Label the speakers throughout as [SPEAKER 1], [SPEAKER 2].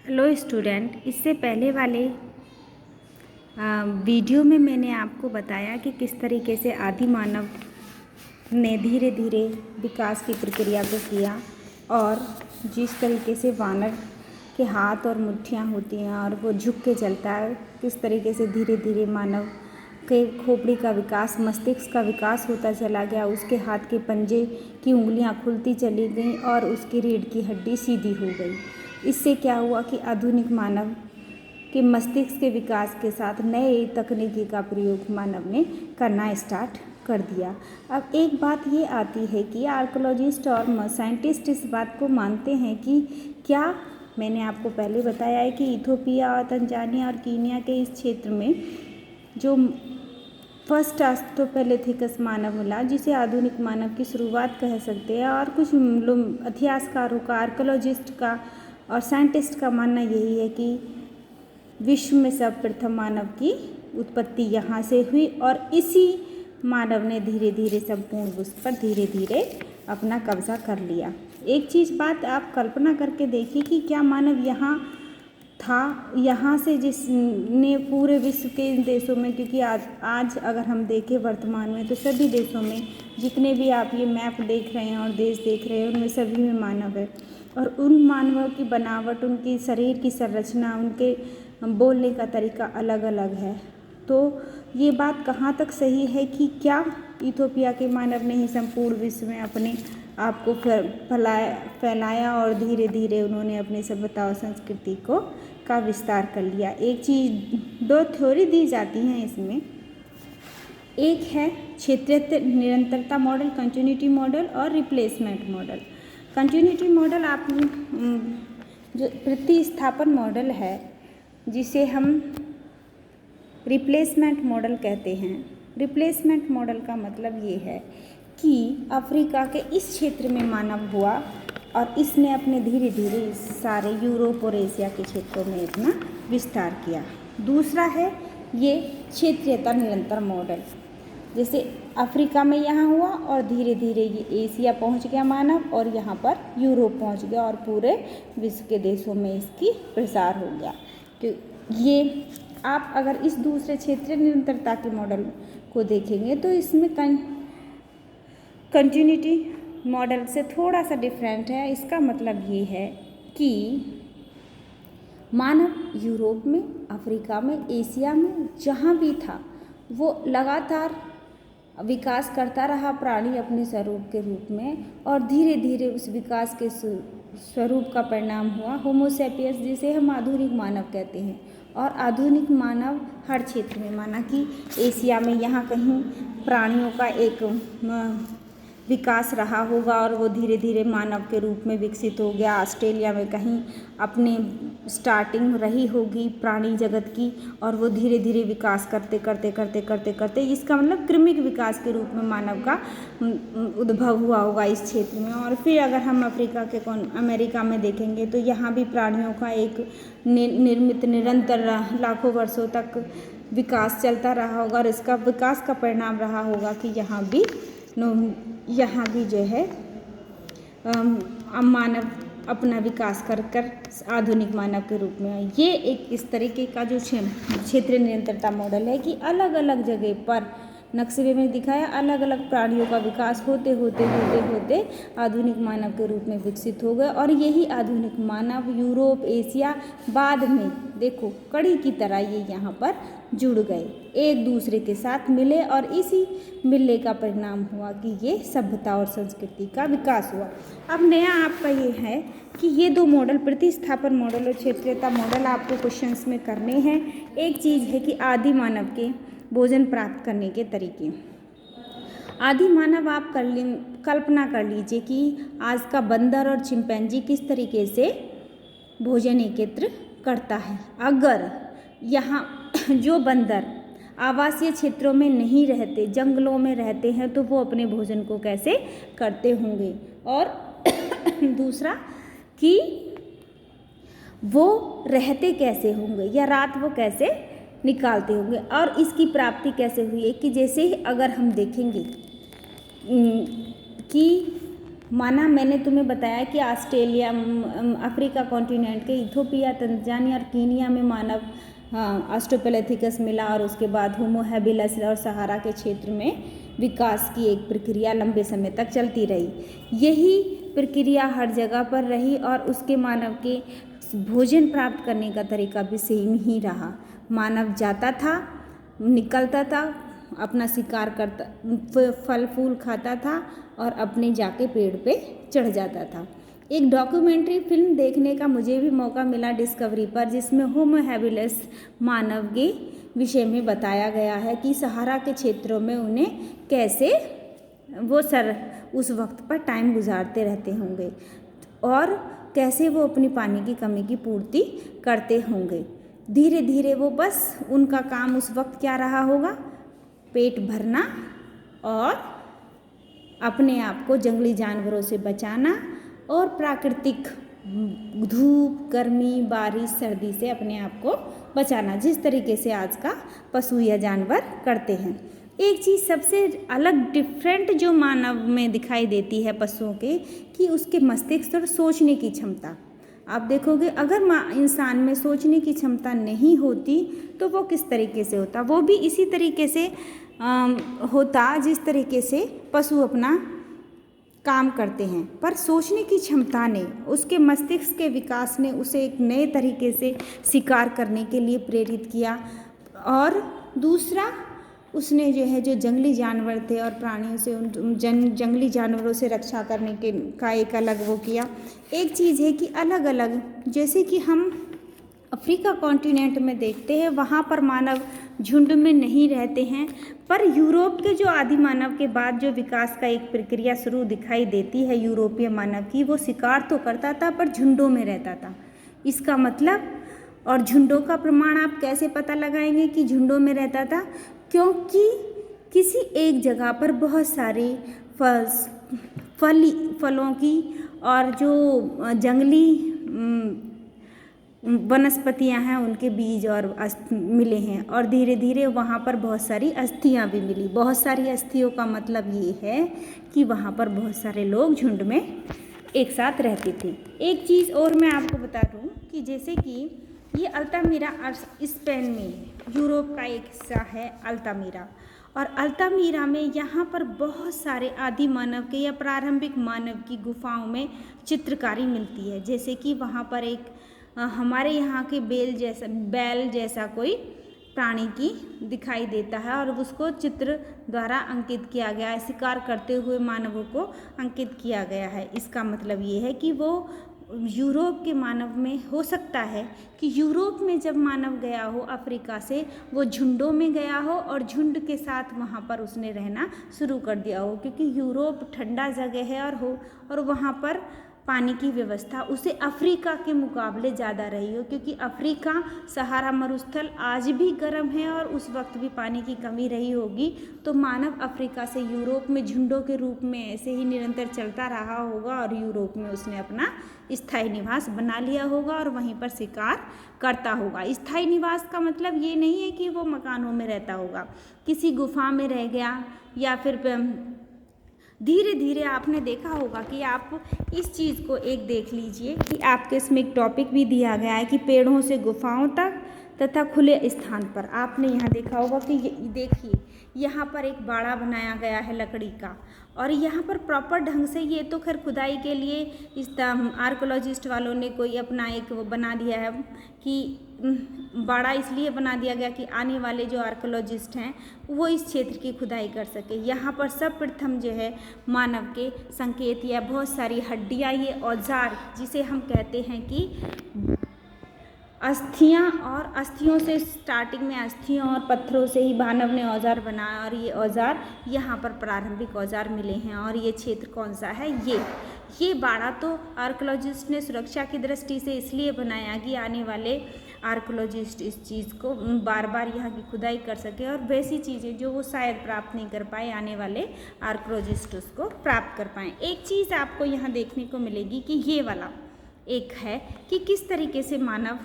[SPEAKER 1] Hello student, इससे पहले वाले वीडियो में मैंने आपको बताया कि किस तरीके से आदि मानव ने धीरे धीरे विकास की प्रक्रिया को किया और जिस तरीके से वानर के हाथ और मुट्ठियाँ होती हैं और वो झुक के चलता है, किस तरीके से धीरे धीरे मानव के खोपड़ी का विकास, मस्तिष्क का विकास होता चला गया। उसके हाथ के पंजे की उंगलियां खुलती चली गईं और उसकी रीढ़ की हड्डी सीधी हो गई। इससे क्या हुआ कि आधुनिक मानव के मस्तिष्क के विकास के साथ नए तकनीकी का प्रयोग मानव ने करना स्टार्ट कर दिया। अब एक बात ये आती है कि आर्कोलॉजिस्ट और साइंटिस्ट इस बात को मानते हैं कि क्या मैंने आपको पहले बताया है कि इथोपिया और तंजानिया और कीनिया के इस क्षेत्र में जो फर्स्ट ऑस्ट्रोपैलेथिकस मानव मिला, जिसे आधुनिक मानव की शुरुआत कह सकते हैं। और कुछ इतिहासकारों का, आर्कोलॉजिस्ट का और साइंटिस्ट का मानना यही है कि विश्व में सर्वप्रथम मानव की उत्पत्ति यहाँ से हुई और इसी मानव ने धीरे धीरे संपूर्ण विश्व पर धीरे धीरे अपना कब्जा कर लिया। एक चीज़ बात आप कल्पना करके देखिए कि क्या मानव यहाँ था, यहाँ से जिसने पूरे विश्व के देशों में, क्योंकि आज अगर हम देखें वर्तमान में तो सभी देशों में जितने भी आप ये मैप देख रहे हैं और देश देख रहे हैं उनमें सभी में मानव है। और उन मानवों की बनावट, उनकी शरीर की संरचना, उनके बोलने का तरीका अलग अलग है। तो ये बात कहाँ तक सही है कि क्या इथोपिया के मानव ने ही संपूर्ण विश्व में अपने आप को फैलाया और धीरे धीरे उन्होंने अपनी सभ्यता और संस्कृति का विस्तार कर लिया। एक चीज़, दो थ्योरी दी जाती हैं इसमें। एक है क्षेत्रीय निरंतरता मॉडल, कंटिन्यूटी मॉडल, और रिप्लेसमेंट मॉडल। कंटिन्यूटी मॉडल आप जो प्रतिस्थापन मॉडल है, जिसे हम रिप्लेसमेंट मॉडल कहते हैं। रिप्लेसमेंट मॉडल का मतलब ये है कि अफ्रीका के इस क्षेत्र में मानव हुआ और इसने अपने धीरे धीरे सारे यूरोप और एशिया के क्षेत्रों में अपना विस्तार किया। दूसरा है ये क्षेत्रीयता निरंतर मॉडल, जैसे अफ्रीका में यहाँ हुआ और धीरे धीरे ये एशिया पहुँच गया मानव, और यहाँ पर यूरोप पहुँच गया और पूरे विश्व के देशों में इसकी प्रसार हो गया। तो ये आप अगर इस दूसरे क्षेत्रीय निरंतरता के मॉडल को देखेंगे तो इसमें कंटिन्यूटी मॉडल से थोड़ा सा डिफरेंट है। इसका मतलब ये है कि मानव यूरोप में, अफ्रीका में, एशिया में जहाँ भी था वो लगातार विकास करता रहा प्राणी अपने स्वरूप के रूप में, और धीरे धीरे उस विकास के स्वरूप का परिणाम हुआ होमो सैपियंस, जिसे हम आधुनिक मानव कहते हैं। और आधुनिक मानव हर क्षेत्र में, माना कि एशिया में यहाँ कहीं प्राणियों का एक विकास रहा होगा और वो धीरे धीरे मानव के रूप में विकसित हो गया। ऑस्ट्रेलिया में कहीं अपने स्टार्टिंग रही होगी प्राणी जगत की और वो धीरे धीरे विकास करते करते करते करते करते इसका मतलब क्रमिक विकास के रूप में मानव का उद्भव हुआ होगा इस क्षेत्र में। और फिर अगर हम अफ्रीका के अमेरिका में देखेंगे तो यहाँ भी प्राणियों का एक निर्मित निरंतर लाखों वर्षों तक विकास चलता रहा होगा और इसका विकास का परिणाम रहा होगा कि यहाँ भी जो है मानव अपना विकास कर आधुनिक मानव के रूप में आए। ये एक इस तरीके का जो क्षेत्रीय निरंतरता मॉडल है कि अलग अलग जगह पर नक्शे में दिखाया अलग अलग प्राणियों का विकास होते होते होते होते आधुनिक मानव के रूप में विकसित हो गए। और यही आधुनिक मानव यूरोप, एशिया बाद में देखो कड़ी की तरह ये यहाँ पर जुड़ गए, एक दूसरे के साथ मिले और इसी मिलने का परिणाम हुआ कि ये सभ्यता और संस्कृति का विकास हुआ। अब नया आपका ये है कि ये दो मॉडल, प्रतिस्थापन मॉडल और क्षेत्रीयता मॉडल, आपको क्वेश्चंस में करने हैं। एक चीज़ है कि आदि मानव के भोजन प्राप्त करने के तरीके। आदि मानव आप कल्पना कर लीजिए कि आज का बंदर और चिंपैंजी किस तरीके से भोजन एकत्र करता है। अगर यहाँ जो बंदर आवासीय क्षेत्रों में नहीं रहते, जंगलों में रहते हैं, तो वो अपने भोजन को कैसे करते होंगे। और दूसरा कि वो रहते कैसे होंगे या रात वो कैसे निकालते होंगे और इसकी प्राप्ति कैसे हुई है। कि जैसे ही अगर हम देखेंगे कि माना मैंने तुम्हें बताया कि ऑस्ट्रेलिया अफ्रीका कॉन्टिनेंट के इथोपिया, तंजानिया और कीनिया में मानव ऑस्ट्रोपेलेथिकस मिला और उसके बाद होमो हैबिलिस और सहारा के क्षेत्र में विकास की एक प्रक्रिया लंबे समय तक चलती रही। यही प्रक्रिया हर जगह पर रही और उसके मानव के भोजन प्राप्त करने का तरीका भी सेम ही रहा। मानव जाता था, निकलता था, अपना शिकार करता, फल फूल खाता था और अपने जाके पेड़ पे चढ़ जाता था। एक डॉक्यूमेंट्री फिल्म देखने का मुझे भी मौका मिला डिस्कवरी पर, जिसमें होमो हैबिलिस मानव के विषय में बताया गया है कि सहारा के क्षेत्रों में उन्हें कैसे वो उस वक्त पर टाइम गुजारते रहते होंगे और कैसे वो अपनी पानी की कमी की पूर्ति करते होंगे। धीरे धीरे वो बस उनका काम उस वक्त क्या रहा होगा, पेट भरना और अपने आप को जंगली जानवरों से बचाना और प्राकृतिक धूप, गर्मी, बारिश, सर्दी से अपने आप को बचाना, जिस तरीके से आज का पशु या जानवर करते हैं। एक चीज़ सबसे अलग डिफरेंट जो मानव में दिखाई देती है पशुओं के, कि उसके मस्तिष्क और सोचने की क्षमता। आप देखोगे अगर इंसान में सोचने की क्षमता नहीं होती तो वो किस तरीके से होता, वो भी इसी तरीके से होता जिस तरीके से पशु अपना काम करते हैं। पर सोचने की क्षमता ने, उसके मस्तिष्क के विकास ने उसे एक नए तरीके से शिकार करने के लिए प्रेरित किया। और दूसरा, उसने जो जंगली जानवर थे और प्राणियों से जंगली जानवरों से रक्षा करने के का एक अलग वो किया। एक चीज़ है कि अलग अलग, जैसे कि हम अफ्रीका कॉन्टिनेंट में देखते हैं, वहाँ पर मानव झुंड में नहीं रहते हैं। पर यूरोप के जो आदि मानव के बाद जो विकास का एक प्रक्रिया शुरू दिखाई देती है यूरोपीय मानव की, वो शिकार तो करता था पर झुंडों में रहता था। इसका मतलब, और झुंडों का प्रमाण आप कैसे पता लगाएंगे कि झुंडों में रहता था, क्योंकि किसी एक जगह पर बहुत सारी फलों की और जो जंगली वनस्पतियां हैं उनके बीज और मिले हैं और धीरे धीरे वहाँ पर बहुत सारी अस्थियां भी मिली। बहुत सारी अस्थियों का मतलब ये है कि वहाँ पर बहुत सारे लोग झुंड में एक साथ रहते थे। एक चीज़ और मैं आपको बता दूँ कि जैसे कि ये अल्तामीरा स्पेन में, यूरोप का एक हिस्सा है अल्तामीरा, और अल्तामीरा में यहाँ पर बहुत सारे आदि मानव के या प्रारंभिक मानव की गुफाओं में चित्रकारी मिलती है। जैसे कि वहाँ पर एक हमारे यहाँ के बैल जैसा कोई प्राणी की दिखाई देता है और उसको चित्र द्वारा अंकित किया गया है, शिकार करते हुए मानवों को अंकित किया गया है। इसका मतलब ये है कि वो यूरोप के मानव में हो सकता है कि यूरोप में जब मानव गया हो अफ्रीका से, वो झुंडों में गया हो और झुंड के साथ वहाँ पर उसने रहना शुरू कर दिया हो, क्योंकि यूरोप ठंडा जगह है और वहाँ पर पानी की व्यवस्था उसे अफ्रीका के मुकाबले ज़्यादा रही हो, क्योंकि अफ्रीका सहारा मरुस्थल आज भी गर्म है और उस वक्त भी पानी की कमी रही होगी। तो मानव अफ्रीका से यूरोप में झुंडों के रूप में ऐसे ही निरंतर चलता रहा होगा और यूरोप में उसने अपना स्थायी निवास बना लिया होगा और वहीं पर शिकार करता होगा। स्थायी निवास का मतलब ये नहीं है कि वो मकानों में रहता होगा, किसी गुफा में रह गया, या फिर धीरे धीरे आपने देखा होगा कि आप इस चीज़ को एक देख लीजिए कि आपके इसमें एक टॉपिक भी दिया गया है कि पेड़ों से गुफाओं तक तथा खुले स्थान पर। आपने यहाँ देखा होगा कि देखिए यहाँ पर एक बाड़ा बनाया गया है लकड़ी का, और यहाँ पर प्रॉपर ढंग से, ये तो खैर खुदाई के लिए इस आर्कोलॉजिस्ट वालों ने कोई अपना एक वो बना दिया है कि बाड़ा इसलिए बना दिया गया कि आने वाले जो आर्कोलॉजिस्ट हैं वो इस क्षेत्र की खुदाई कर सके। यहाँ पर सर्वप्रथम जो है मानव के संकेत या बहुत सारी हड्डियाँ, ये औजार जिसे हम कहते हैं कि अस्थियाँ, और अस्थियों से स्टार्टिंग में अस्थियों और पत्थरों से ही मानव ने औजार बनाया, और ये औजार यहाँ पर प्रारंभिक औजार मिले हैं। और ये क्षेत्र कौन सा है, ये बाड़ा तो आर्कोलॉजिस्ट ने सुरक्षा की दृष्टि से इसलिए बनाया कि आने वाले आर्कोलॉजिस्ट इस चीज़ को बार बार यहाँ की खुदाई कर सके और वैसी चीज़ें जो वो शायद प्राप्त नहीं कर पाए, आने वाले आर्कोलॉजिस्ट उसको प्राप्त कर पाएँ। एक चीज़ आपको यहाँ देखने को मिलेगी कि ये वाला एक है कि किस तरीके से मानव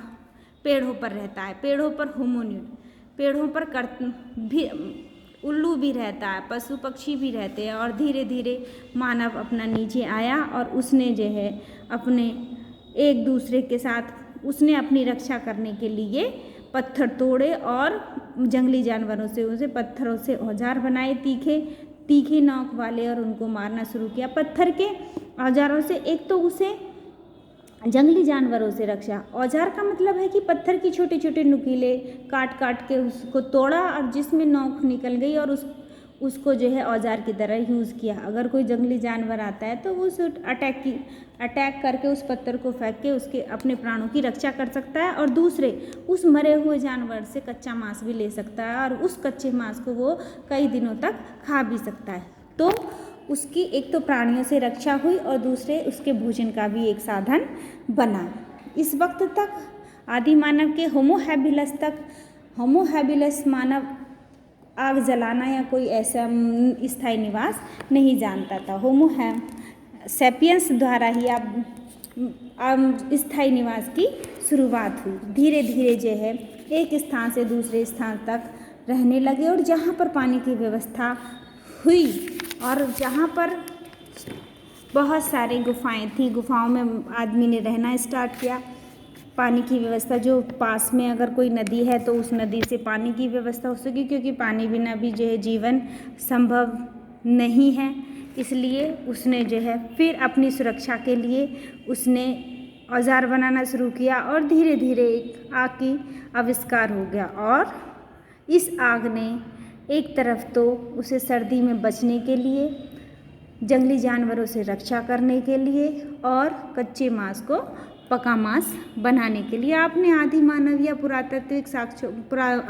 [SPEAKER 1] पेड़ों पर रहता है, पेड़ों पर होमोनिड, पेड़ों पर भी उल्लू भी रहता है, पशु पक्षी भी रहते हैं। और धीरे धीरे मानव अपना नीचे आया और उसने जो है अपने एक दूसरे के साथ उसने अपनी रक्षा करने के लिए पत्थर तोड़े और जंगली जानवरों से उसे पत्थरों से औजार बनाए तीखे नोक वाले और उनको मारना शुरू किया पत्थर के औजारों से। एक तो उसे जंगली जानवरों से रक्षा, औजार का मतलब है कि पत्थर की छोटे छोटे नुकीले काट काट के उसको तोड़ा और जिसमें नोक निकल गई और उसको जो है औजार की तरह यूज़ किया। अगर कोई जंगली जानवर आता है तो वो उस अटैक करके उस पत्थर को फेंक के उसके अपने प्राणों की रक्षा कर सकता है। और दूसरे उस मरे हुए जानवर से कच्चा मांस भी ले सकता है और उस कच्चे मांस को वो कई दिनों तक खा भी सकता है। तो उसकी एक तो प्राणियों से रक्षा हुई और दूसरे उसके भोजन का भी एक साधन बना। इस वक्त तक आदि मानव के होमो हैबिलस मानव आग जलाना या कोई ऐसा स्थायी निवास नहीं जानता था। होमो सैपियंस द्वारा ही अब स्थायी निवास की शुरुआत हुई। धीरे धीरे जो है एक स्थान से दूसरे स्थान तक रहने लगे और जहाँ पर पानी की व्यवस्था हुई और जहाँ पर बहुत सारी गुफाएं थी, गुफाओं में आदमी ने रहना स्टार्ट किया। पानी की व्यवस्था जो पास में अगर कोई नदी है तो उस नदी से पानी की व्यवस्था हो सके, क्योंकि पानी बिना भी जो है जीवन संभव नहीं है। इसलिए उसने जो है फिर अपनी सुरक्षा के लिए उसने औजार बनाना शुरू किया और धीरे धीरे एक आग की आविष्कार हो गया। और इस आग ने एक तरफ तो उसे सर्दी में बचने के लिए, जंगली जानवरों से रक्षा करने के लिए और कच्चे मांस को पका मांस बनाने के लिए। आपने आदि मानव या पुरातात्विक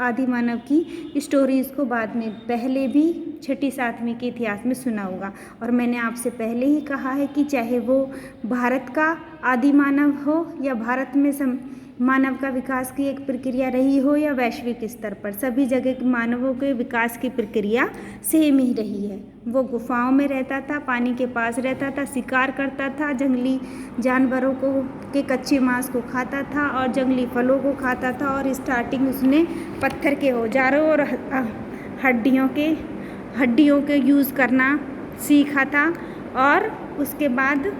[SPEAKER 1] आदि मानव की स्टोरीज़ को बाद में पहले भी 6ठी 7वीं के इतिहास में सुना होगा। और मैंने आपसे पहले ही कहा है कि चाहे वो भारत का आदि मानव हो या भारत में मानव का विकास की एक प्रक्रिया रही हो या वैश्विक स्तर पर, सभी जगह मानवों के विकास की प्रक्रिया सेम ही रही है। वो गुफाओं में रहता था, पानी के पास रहता था, शिकार करता था, जंगली जानवरों के कच्चे मांस को खाता था और जंगली फलों को खाता था। और स्टार्टिंग उसने पत्थर के औजारों और हड्डियों के यूज़ करना सीखा था और उसके बाद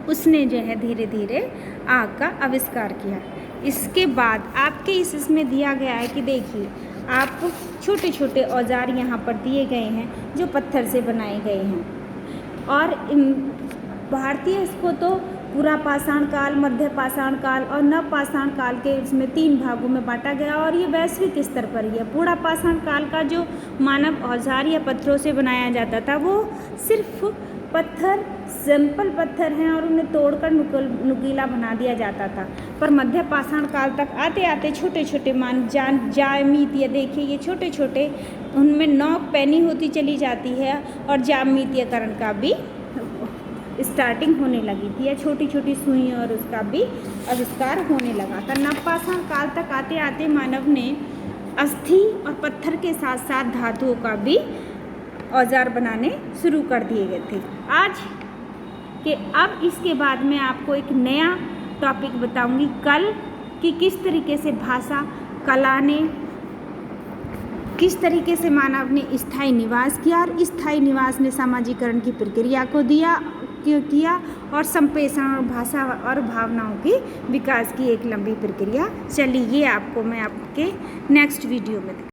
[SPEAKER 1] उसने जो है धीरे धीरे आग का आविष्कार किया। इसके बाद आपके इसमें दिया गया है कि देखिए आप छोटे छोटे औजार यहाँ पर दिए गए हैं जो पत्थर से बनाए गए हैं। और भारतीय इसको तो पूरा पाषाण काल, मध्य पाषाण काल और नव पाषाण काल के इसमें 3 भागों में बांटा गया और ये वैश्विक स्तर पर ही है। पूरा पाषाण काल का जो मानव औजार या पत्थरों से बनाया जाता था वो सिर्फ पत्थर, सिंपल पत्थर हैं और उन्हें तोड़कर नुकीला बना दिया जाता था। पर मध्य पाषाण काल तक आते आते छोटे छोटे जामितीय, देखिए ये छोटे छोटे उनमें नोक पैनी होती चली जाती है और जामितीयकरण का भी स्टार्टिंग होने लगी थी या छोटी छोटी सुई और उसका भी आविष्कार होने लगा था। नवपाषाण काल तक आते आते मानव ने अस्थि और पत्थर के साथ साथ धातुओं का भी औजार बनाने शुरू कर दिए गए थे। अब इसके बाद मैं आपको एक नया टॉपिक बताऊंगी कल कि किस तरीके से भाषा कला ने, किस तरीके से मानव ने स्थायी निवास किया और स्थायी निवास ने सामाजिकरण की प्रक्रिया को किया और संप्रेषण और भाषा और भावनाओं की विकास की एक लंबी प्रक्रिया चली। ये आपको मैं आपके नेक्स्ट वीडियो में